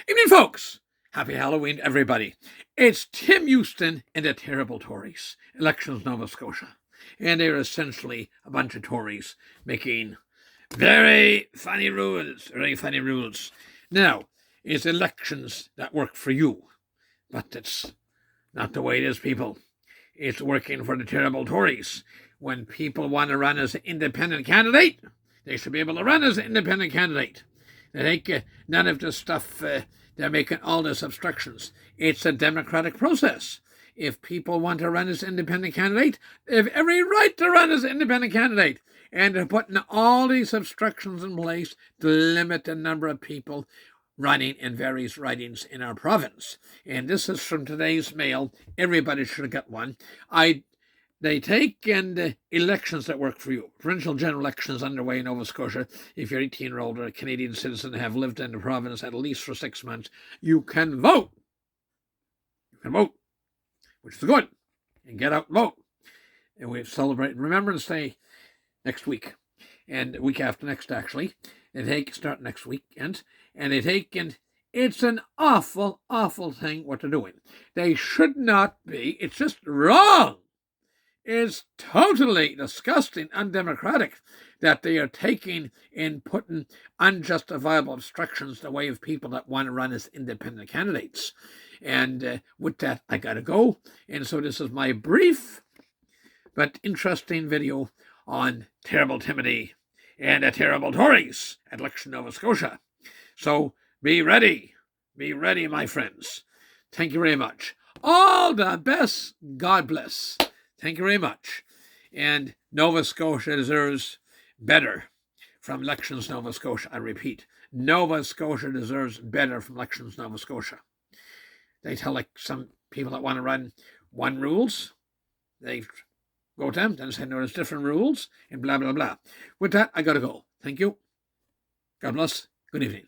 Evening, folks. Happy Halloween, everybody. It's Tim Houston and the Terrible Tories, Elections Nova Scotia. And they're essentially a bunch of Tories making very funny rules. Now, it's elections that work for you, but it's not the way it is, people. It's working for the terrible Tories. When people want to run as an independent candidate, they should be able to run as an independent candidate. They take none of this stuff. They're making all these obstructions. It's a democratic process. If people want to run as an independent candidate, they have every right to run as an independent candidate. And they're putting all these obstructions in place to limit the number of people running in various ridings in our province. And this is from today's Mail. Everybody should have got one. They take elections that work for you. Provincial general elections underway in Nova Scotia. If you're 18 or older, a Canadian citizen, have lived in the province at least for 6 months, you can vote. Which is good. And get out and vote. And we celebrate Remembrance Day next week. And the week after next, actually. Start next weekend. And it's an awful, awful thing what they're doing. They should not be. It's just wrong. It's totally disgusting, undemocratic that they are taking and putting unjustifiable obstructions in the way of people that want to run as independent candidates. And with that, I got to go. And so this is my brief but interesting video on Terrible Timothy and the Terrible Tories at Election Nova Scotia. So be ready. Be ready, my friends. Thank you very much. All the best. God bless. Thank you very much. And Nova Scotia deserves better from Elections Nova Scotia. I repeat, Nova Scotia deserves better from Elections Nova Scotia. They tell some people that want to run one rules, they go to them, then say, no, there's different rules, and blah, blah, blah. With that, I got to go. Thank you. God bless. Good evening.